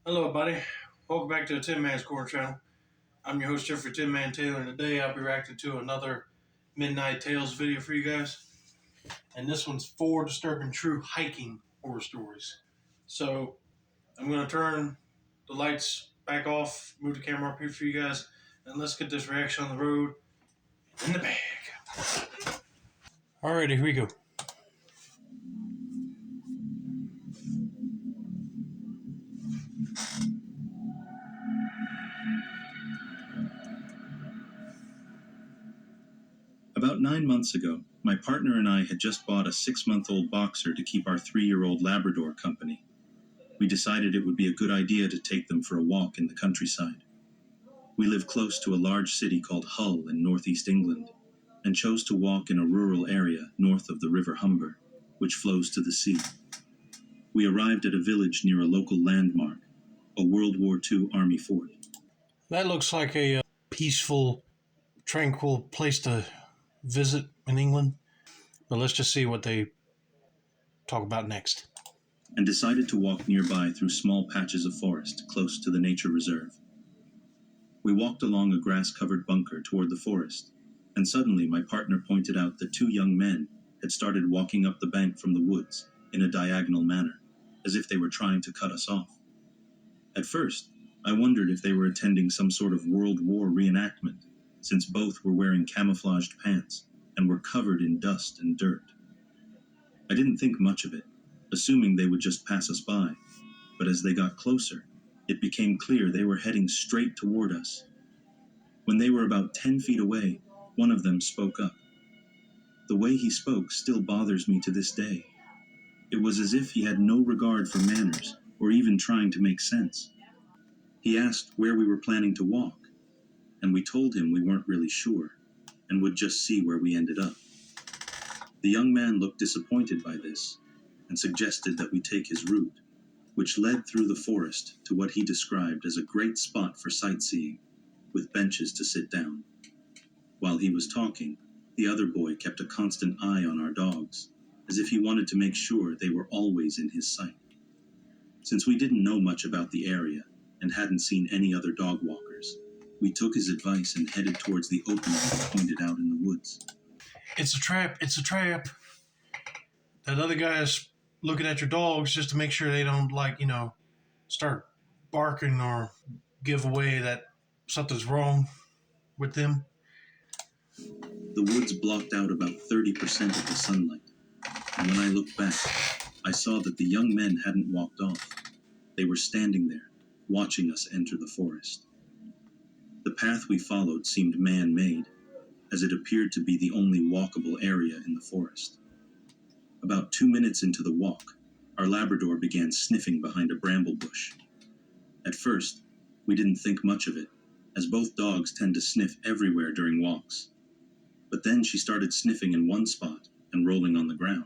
Hello, everybody. Welcome back to the Tin Man's Corner channel. I'm your host, Jeffrey Tin Man Taylor, and today I'll be reacting to another Midnight Tales video for you guys. And this one's 4 disturbing true hiking horror stories. So I'm going to turn the lights back off, move the camera up here for you guys, and let's get this reaction on the road in the bag. Alrighty, here we go. About 9 months ago, my partner and I had just bought a 6-month-old boxer to keep our 3-year-old Labrador company. We decided it would be a good idea to take them for a walk in the countryside. We live close to a large city called Hull in northeast England, and chose to walk in a rural area north of the River Humber, which flows to the sea. We arrived at a village near a local landmark, a World War II Army fort. That looks like a peaceful, tranquil place to visit in England. But let's just see what they talk about next. And decided to walk nearby through small patches of forest close to the nature reserve. We walked along a grass-covered bunker toward the forest, and suddenly my partner pointed out that 2 young men had started walking up the bank from the woods in a diagonal manner, as if they were trying to cut us off. At first, I wondered if they were attending some sort of World War reenactment, since both were wearing camouflaged pants and were covered in dust and dirt. I didn't think much of it, assuming they would just pass us by, but as they got closer, it became clear they were heading straight toward us. When they were about 10 feet away, one of them spoke up. The way he spoke still bothers me to this day. It was as if he had no regard for manners or even trying to make sense. He asked where we were planning to walk, and we told him we weren't really sure and would just see where we ended up. The young man looked disappointed by this and suggested that we take his route, which led through the forest to what he described as a great spot for sightseeing, with benches to sit down. While he was talking, the other boy kept a constant eye on our dogs, as if he wanted to make sure they were always in his sight. Since we didn't know much about the area and hadn't seen any other dog walkers, we took his advice and headed towards the opening he pointed out in the woods. It's a trap. It's a trap. That other guy's looking at your dogs just to make sure they don't, start barking or give away that something's wrong with them. The woods blocked out about 30% of the sunlight, and when I looked back, I saw that the young men hadn't walked off. They were standing there, watching us enter the forest. The path we followed seemed man-made, as it appeared to be the only walkable area in the forest. About 2 minutes into the walk, our Labrador began sniffing behind a bramble bush. At first, we didn't think much of it, as both dogs tend to sniff everywhere during walks. But then she started sniffing in one spot and rolling on the ground.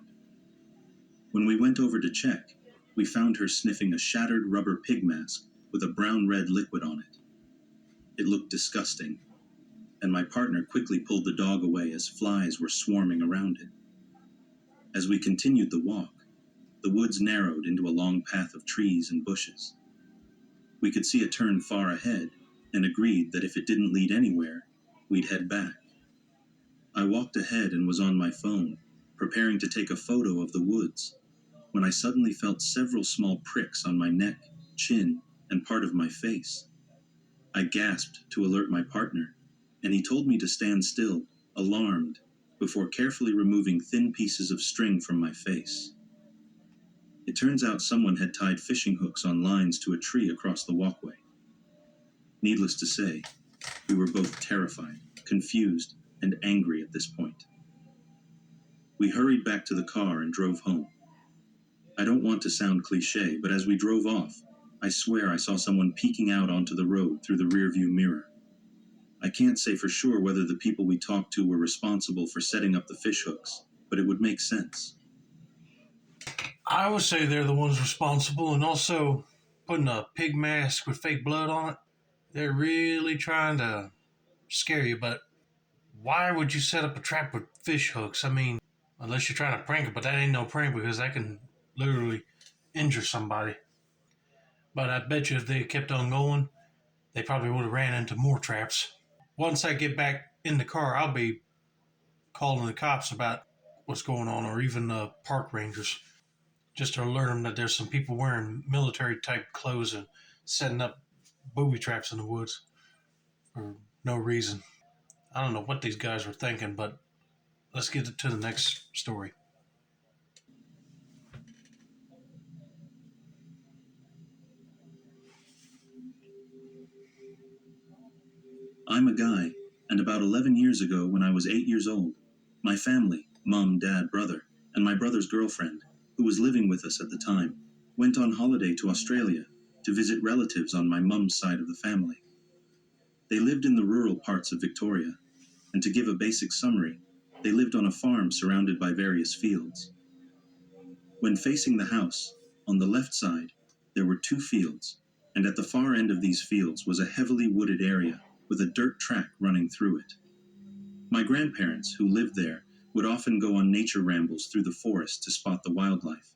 When we went over to check, we found her sniffing a shattered rubber pig mask with a brown-red liquid on it. It looked disgusting, and my partner quickly pulled the dog away as flies were swarming around it. As we continued the walk, the woods narrowed into a long path of trees and bushes. We could see a turn far ahead and agreed that if it didn't lead anywhere, we'd head back. I walked ahead and was on my phone, preparing to take a photo of the woods, when I suddenly felt several small pricks on my neck, chin, and part of my face. I gasped to alert my partner, and he told me to stand still, alarmed, before carefully removing thin pieces of string from my face. It turns out someone had tied fishing hooks on lines to a tree across the walkway. Needless to say, we were both terrified, confused, and angry at this point. We hurried back to the car and drove home. I don't want to sound cliche, but as we drove off, I swear I saw someone peeking out onto the road through the rearview mirror. I can't say for sure whether the people we talked to were responsible for setting up the fish hooks, but it would make sense. I would say they're the ones responsible, and also putting a pig mask with fake blood on it. They're really trying to scare you, but why would you set up a trap with fish hooks? I mean, unless you're trying to prank it, but that ain't no prank because that can literally injure somebody. But I bet you if they kept on going, they probably would have ran into more traps. Once I get back in the car, I'll be calling the cops about what's going on, or even the park rangers, just to alert them that there's some people wearing military type clothes and setting up booby traps in the woods for no reason. I don't know what these guys were thinking, but let's get to the next story. I'm a guy, and about 11 years ago, when I was 8 years old, my family, mom, dad, brother, and my brother's girlfriend, who was living with us at the time, went on holiday to Australia to visit relatives on my mum's side of the family. They lived in the rural parts of Victoria, and to give a basic summary, they lived on a farm surrounded by various fields. When facing the house, on the left side, there were 2 fields, and at the far end of these fields was a heavily wooded area with a dirt track running through it. My grandparents, who lived there, would often go on nature rambles through the forest to spot the wildlife.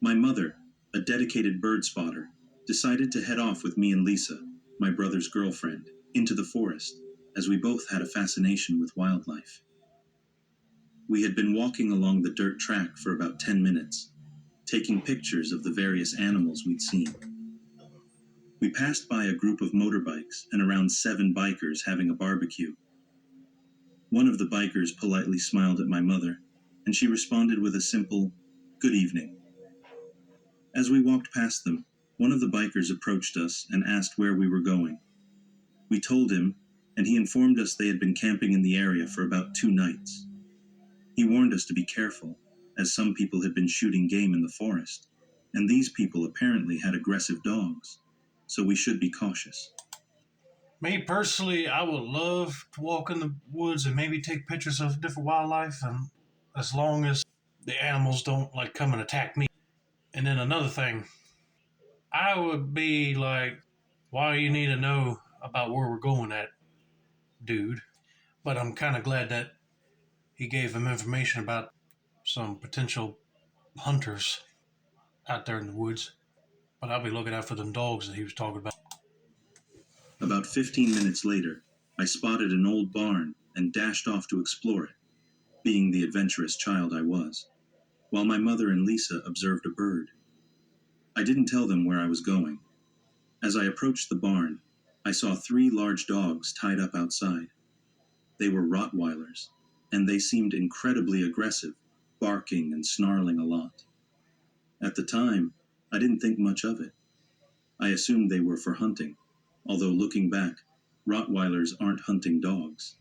My mother, a dedicated bird spotter, decided to head off with me and Lisa, my brother's girlfriend, into the forest, as we both had a fascination with wildlife. We had been walking along the dirt track for about 10 minutes, taking pictures of the various animals we'd seen. We passed by a group of motorbikes and around 7 bikers having a barbecue. One of the bikers politely smiled at my mother, and she responded with a simple, "Good evening." As we walked past them, one of the bikers approached us and asked where we were going. We told him, and he informed us they had been camping in the area for about 2 nights. He warned us to be careful, as some people had been shooting game in the forest, and these people apparently had aggressive dogs, so we should be cautious. Me personally, I would love to walk in the woods and maybe take pictures of different wildlife, and as long as the animals don't like come and attack me. And then another thing, I would be like, why do you need to know about where we're going at, dude? But I'm kind of glad that he gave him information about some potential hunters out there in the woods. But I'll be looking out for them dogs that he was talking about. About 15 minutes later, I spotted an old barn and dashed off to explore it, being the adventurous child I was, while my mother and Lisa observed a bird. I didn't tell them where I was going. As I approached the barn, I saw 3 large dogs tied up outside. They were Rottweilers, and they seemed incredibly aggressive, barking and snarling a lot. At the time, I didn't think much of it. I assumed they were for hunting, although looking back, Rottweilers aren't hunting dogs.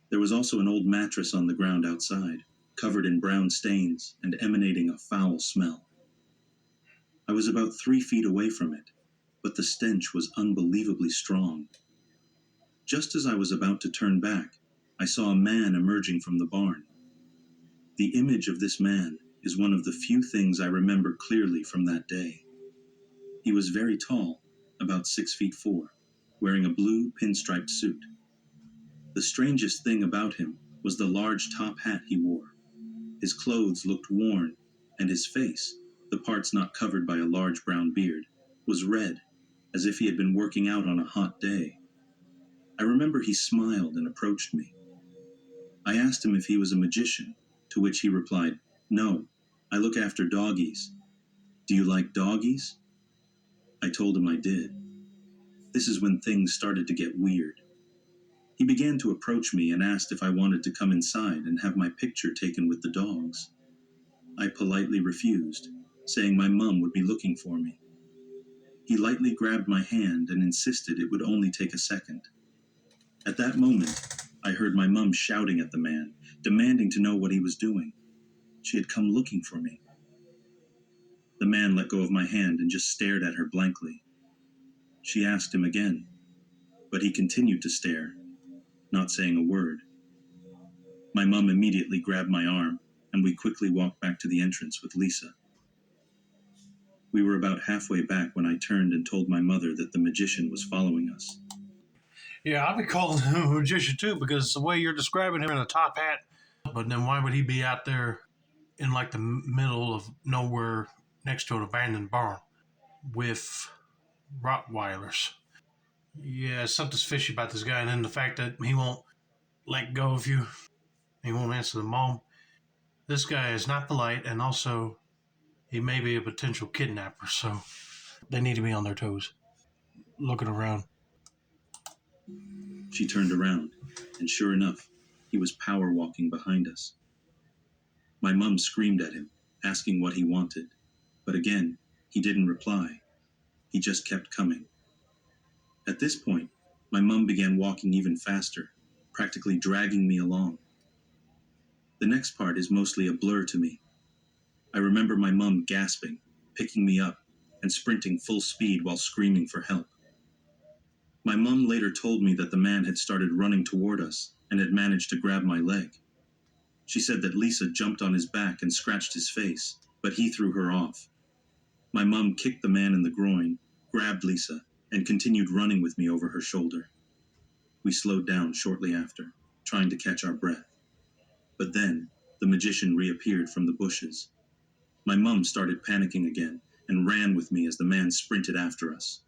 There was also an old mattress on the ground outside, covered in brown stains and emanating a foul smell. I was about 3 feet away from it, but the stench was unbelievably strong. Just as I was about to turn back, I saw a man emerging from the barn. The image of this man is one of the few things I remember clearly from that day. He was very tall, about 6'4", wearing a blue pinstriped suit. The strangest thing about him was the large top hat he wore. His clothes looked worn, and his face, the parts not covered by a large brown beard, was red, as if he had been working out on a hot day. I remember he smiled and approached me. I asked him if he was a magician, to which he replied, "No, I look after doggies." "Do you like doggies?" I told him I did. This is when things started to get weird. He began to approach me and asked if I wanted to come inside and have my picture taken with the dogs. I politely refused, saying my mum would be looking for me. He lightly grabbed my hand and insisted it would only take a second. At that moment, I heard my mum shouting at the man, demanding to know what he was doing. She had come looking for me. The man let go of my hand and just stared at her blankly. She asked him again, but he continued to stare, not saying a word. My mum immediately grabbed my arm, and we quickly walked back to the entrance with Lisa. We were about halfway back when I turned and told my mother that the magician was following us. Yeah, I'll be calling him a magician too, because the way you're describing him in a top hat. But then why would he be out there in like the middle of nowhere next to an abandoned barn? with Rottweilers. Yeah, something's fishy about this guy, and then the fact that he won't let go of you, he won't answer the mom. This guy is not polite, and also he may be a potential kidnapper, so they need to be on their toes, looking around. She turned around, and sure enough, he was power walking behind us. My mum screamed at him, asking what he wanted, but again, he didn't reply. He just kept coming. At this point, my mum began walking even faster, practically dragging me along. The next part is mostly a blur to me. I remember my mum gasping, picking me up, and sprinting full speed while screaming for help. My mum later told me that the man had started running toward us and had managed to grab my leg. She said that Lisa jumped on his back and scratched his face, but he threw her off. My mum kicked the man in the groin, grabbed Lisa, and continued running with me over her shoulder. We slowed down shortly after, trying to catch our breath. But then, the magician reappeared from the bushes. My mum started panicking again and ran with me as the man sprinted after us.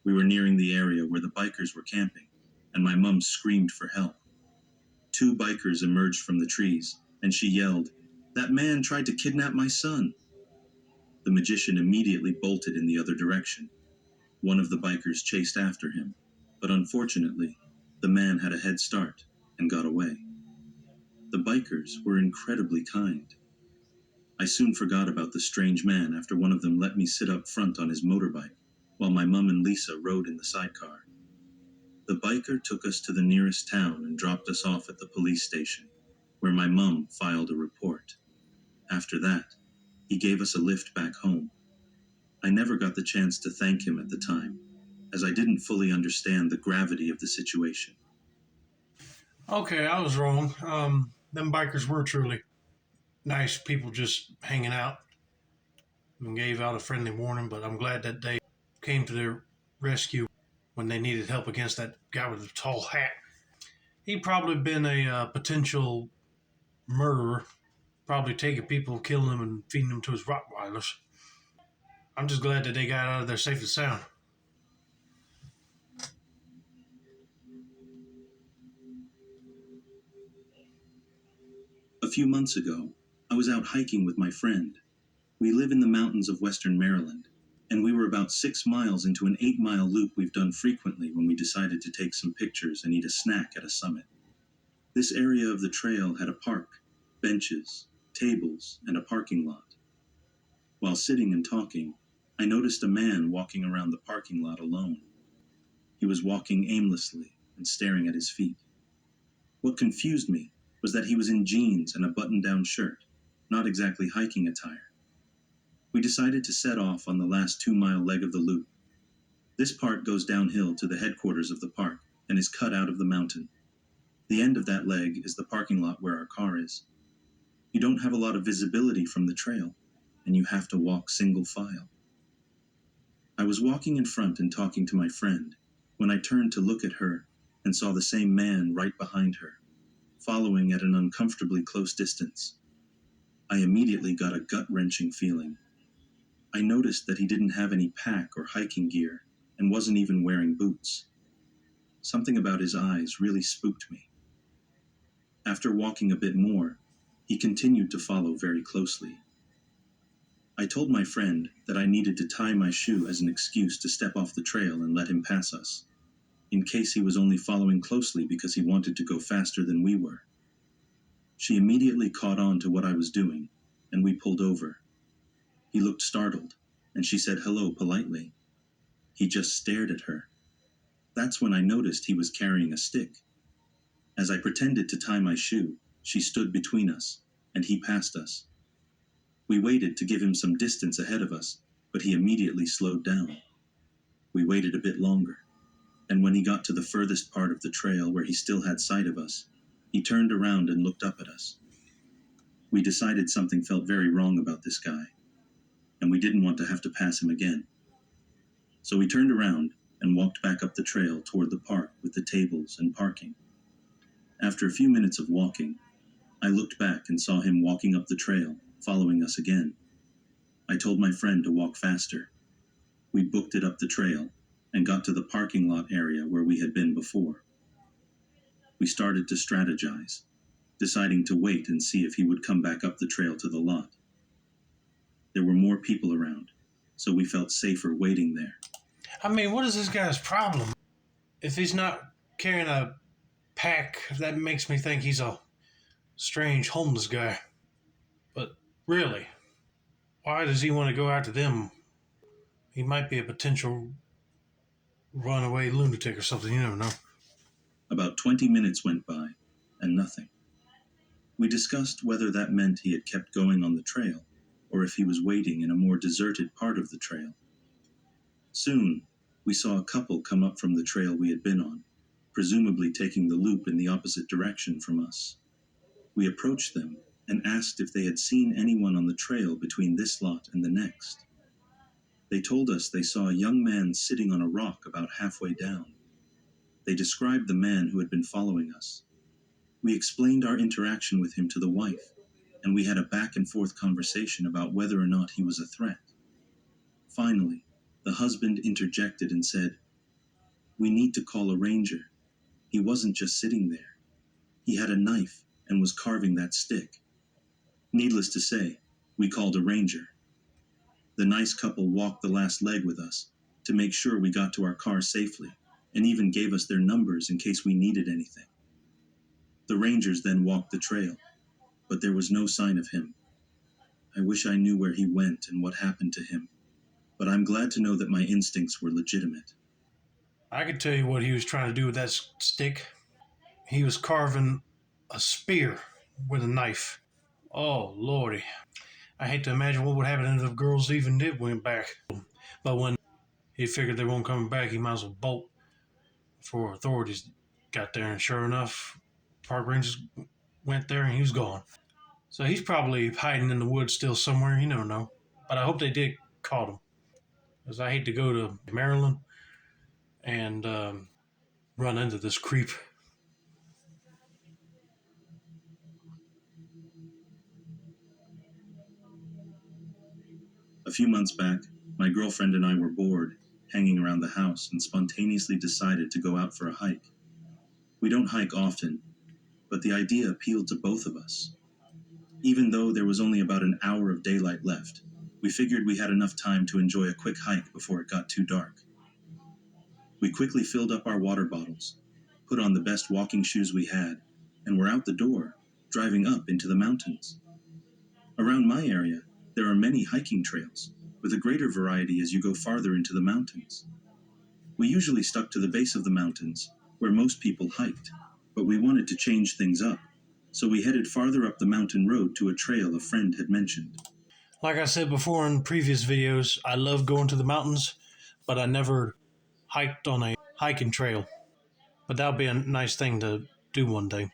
We were nearing the area where the bikers were camping, and my mum screamed for help. 2 bikers emerged from the trees, and she yelled, "That man tried to kidnap my son." The magician immediately bolted in the other direction. One of the bikers chased after him, but unfortunately, the man had a head start and got away. The bikers were incredibly kind. I soon forgot about the strange man after one of them let me sit up front on his motorbike, while my mum and Lisa rode in the sidecar. The biker took us to the nearest town and dropped us off at the police station, where my mum filed a report. After that, he gave us a lift back home. I never got the chance to thank him at the time, as I didn't fully understand the gravity of the situation. Okay, I was wrong. Them bikers were truly nice people just hanging out and gave out a friendly warning, but I'm glad that they came to their rescue when they needed help against that guy with the tall hat. He'd probably been a potential murderer, probably taking people, killing them, and feeding them to his Rottweilers. I'm just glad that they got out of there safe and sound. A few months ago, I was out hiking with my friend. We live in the mountains of western Maryland, and we were about 6 miles into an 8-mile loop we've done frequently when we decided to take some pictures and eat a snack at a summit. This area of the trail had a park, benches, tables, and a parking lot. While sitting and talking, I noticed a man walking around the parking lot alone. He was walking aimlessly and staring at his feet. What confused me was that he was in jeans and a button-down shirt, not exactly hiking attire. We decided to set off on the last 2-mile leg of the loop. This part goes downhill to the headquarters of the park and is cut out of the mountain. The end of that leg is the parking lot where our car is. You don't have a lot of visibility from the trail, and you have to walk single file. I was walking in front and talking to my friend when I turned to look at her and saw the same man right behind her, following at an uncomfortably close distance. I immediately got a gut-wrenching feeling. I noticed that he didn't have any pack or hiking gear and wasn't even wearing boots. Something about his eyes really spooked me. After walking a bit more, he continued to follow very closely. I told my friend that I needed to tie my shoe as an excuse to step off the trail and let him pass us, in case he was only following closely because he wanted to go faster than we were. She immediately caught on to what I was doing, and we pulled over. He looked startled, and she said hello politely. He just stared at her. That's when I noticed he was carrying a stick. As I pretended to tie my shoe, she stood between us, and he passed us. We waited to give him some distance ahead of us, but he immediately slowed down. We waited a bit longer, and when he got to the furthest part of the trail where he still had sight of us, he turned around and looked up at us. We decided something felt very wrong about this guy, and we didn't want to have to pass him again. So we turned around and walked back up the trail toward the park with the tables and parking. After a few minutes of walking, I looked back and saw him walking up the trail, following us again. I told my friend to walk faster. We booked it up the trail and got to the parking lot area where we had been before. We started to strategize, deciding to wait and see if he would come back up the trail to the lot. There were more people around, so we felt safer waiting there. I mean, what is this guy's problem? If he's not carrying a pack, that makes me think he's a strange homeless guy. But really, why does he want to go after them? He might be a potential runaway lunatic or something, you never know. About 20 minutes went by, and nothing. We discussed whether that meant he had kept going on the trail, or if he was waiting in a more deserted part of the trail. Soon, we saw a couple come up from the trail we had been on, presumably taking the loop in the opposite direction from us. We approached them and asked if they had seen anyone on the trail between this lot and the next. They told us they saw a young man sitting on a rock about halfway down. They described the man who had been following us. We explained our interaction with him to the wife, and we had a back-and-forth conversation about whether or not he was a threat. Finally, the husband interjected and said, "We need to call a ranger. He wasn't just sitting there. He had a knife and was carving that stick." Needless to say, we called a ranger. The nice couple walked the last leg with us to make sure we got to our car safely, and even gave us their numbers in case we needed anything. The rangers then walked the trail, but there was no sign of him. I wish I knew where he went and what happened to him, but I'm glad to know that my instincts were legitimate. I could tell you what he was trying to do with that stick. He was carving a spear with a knife. Oh, Lordy. I hate to imagine what would happen if the girls even did went back. But when he figured they weren't coming back, he might as well bolt before authorities got there. And sure enough, park rangers went there and he was gone. So he's probably hiding in the woods still somewhere. You never know. But I hope they did caught him. Because I hate to go to Maryland and run into this creep. A few months back, my girlfriend and I were bored, hanging around the house, and spontaneously decided to go out for a hike. We don't hike often, but the idea appealed to both of us. Even though there was only about an hour of daylight left, we figured we had enough time to enjoy a quick hike before it got too dark. We quickly filled up our water bottles, put on the best walking shoes we had, and were out the door, driving up into the mountains. Around my area, there are many hiking trails, with a greater variety as you go farther into the mountains. We usually stuck to the base of the mountains, where most people hiked, but we wanted to change things up, so we headed farther up the mountain road to a trail a friend had mentioned. Like I said before in previous videos, I love going to the mountains, but I never hiked on a hiking trail. But that would be a nice thing to do one day.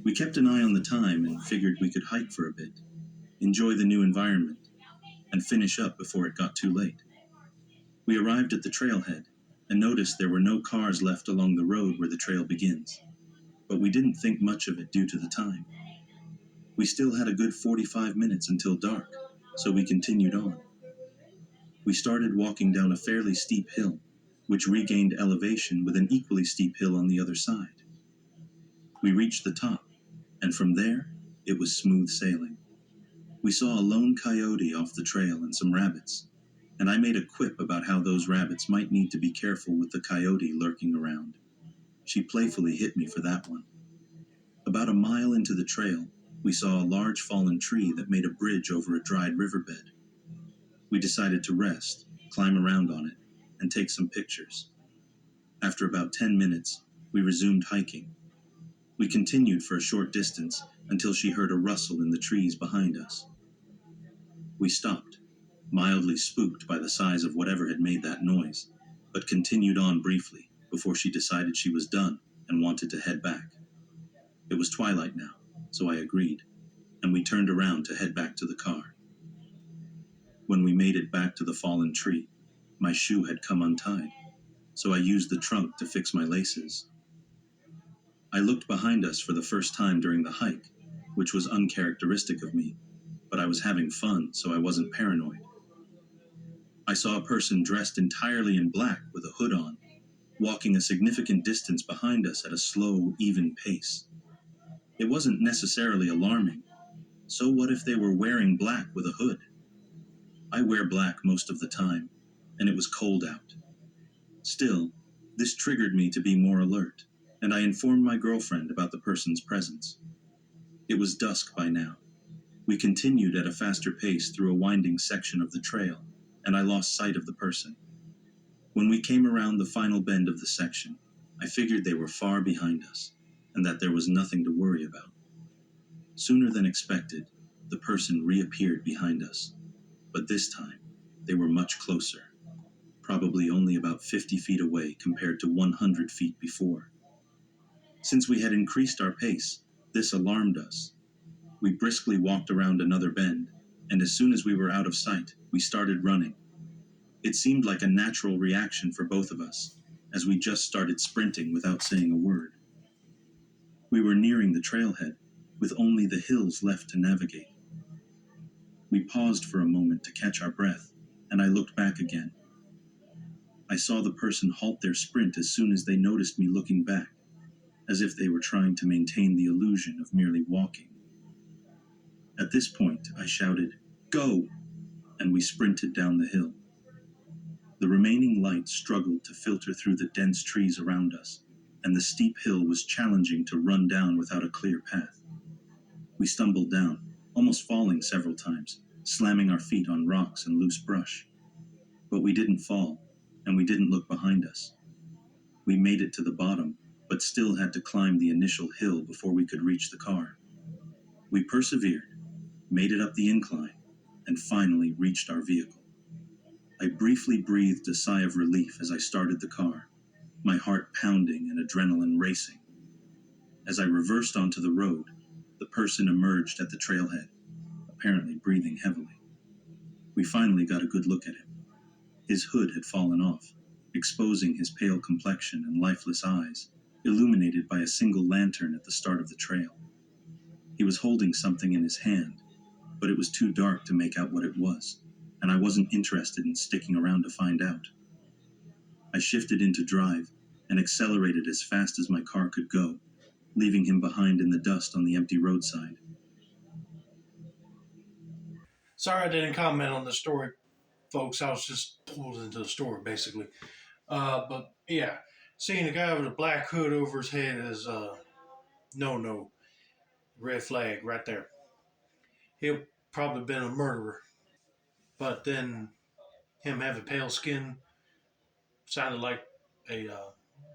We kept an eye on the time and figured we could hike for a bit, enjoy the new environment, and finish up before it got too late. We arrived at the trailhead and noticed there were no cars left along the road where the trail begins, but we didn't think much of it due to the time. We still had a good 45 minutes until dark, so we continued on. We started walking down a fairly steep hill, which regained elevation with an equally steep hill on the other side. We reached the top, and from there, it was smooth sailing. We saw a lone coyote off the trail and some rabbits, and I made a quip about how those rabbits might need to be careful with the coyote lurking around. She playfully hit me for that one. About a mile into the trail, we saw a large fallen tree that made a bridge over a dried riverbed. We decided to rest, climb around on it, and take some pictures. After about 10 minutes, we resumed hiking. We continued for a short distance until she heard a rustle in the trees behind us. We stopped, mildly spooked by the size of whatever had made that noise, but continued on briefly before she decided she was done and wanted to head back. It was twilight now, so I agreed, and we turned around to head back to the car. When we made it back to the fallen tree, my shoe had come untied, so I used the trunk to fix my laces. I looked behind us for the first time during the hike, which was uncharacteristic of me, but I was having fun, so I wasn't paranoid. We still had a good 45 minutes until dark. It was twilight now, so I agreed, and we turned around to head back to the car. When we made it back to the fallen tree, my shoe had come untied, I looked behind us for the first time during the hike, which was uncharacteristic of me, but I was having fun, so I wasn't paranoid. I saw a person dressed entirely in black with a hood on, walking a significant distance behind us at a slow, even pace. It wasn't necessarily alarming. So what if they were wearing black with a hood? I wear black most of the time, and it was cold out. Still, this triggered me to be more alert, and I informed my girlfriend about the person's presence. It was dusk by now. We continued at a faster pace through a winding section of the trail, and I lost sight of the person. When we came around the final bend of the section, I figured they were far behind us, and that there was nothing to worry about. Sooner than expected, the person reappeared behind us, but this time, they were much closer, probably only about 50 feet away compared to 100 feet before. Since we had increased our pace, this alarmed us. We briskly walked around another bend, and as soon as we were out of sight, we started running. It seemed like a natural reaction for both of us, as we just started sprinting without saying a word. We were nearing the trailhead, with only the hills left to navigate. We paused for a moment to catch our breath, and I looked back again. I saw the person halt their sprint as soon as they noticed me looking back, as if they were trying to maintain the illusion of merely walking. At this point, I shouted, "Go!" and we sprinted down the hill. The remaining light struggled to filter through the dense trees around us, and the steep hill was challenging to run down without a clear path. We stumbled down, almost falling several times, slamming our feet on rocks and loose brush. But we didn't fall, and we didn't look behind us. We made it to the bottom, but still had to climb the initial hill before we could reach the car. We persevered, made it up the incline, and finally reached our vehicle. I briefly breathed a sigh of relief as I started the car, my heart pounding and adrenaline racing. As I reversed onto the road, the person emerged at the trailhead, apparently breathing heavily. We finally got a good look at him. His hood had fallen off, exposing his pale complexion and lifeless eyes, illuminated by a single lantern at the start of the trail. He was holding something in his hand, but it was too dark to make out what it was, and I wasn't interested in sticking around to find out. I shifted into drive and accelerated as fast as my car could go, leaving him behind in the dust on the empty roadside. Sorry I didn't comment on the story, folks. I was just pulled into the story, basically. But yeah, seeing a guy with a black hood over his head is no. Red flag right there. He'll probably been a murderer. But then him having pale skin sounded like a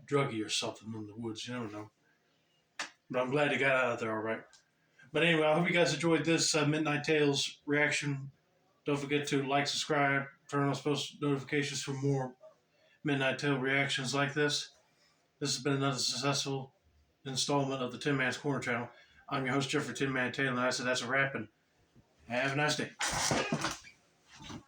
druggie or something in the woods. You never know. But I'm glad he got out of there all right. But anyway, I hope you guys enjoyed this Midnight Tales reaction. Don't forget to like, subscribe, turn on post notifications for more Midnight Tale reactions like this. This has been another successful installment of the Tin Man's Corner channel. I'm your host, Jeffrey Tin Man Taylor, and I said that's a wrap, and have a nice day.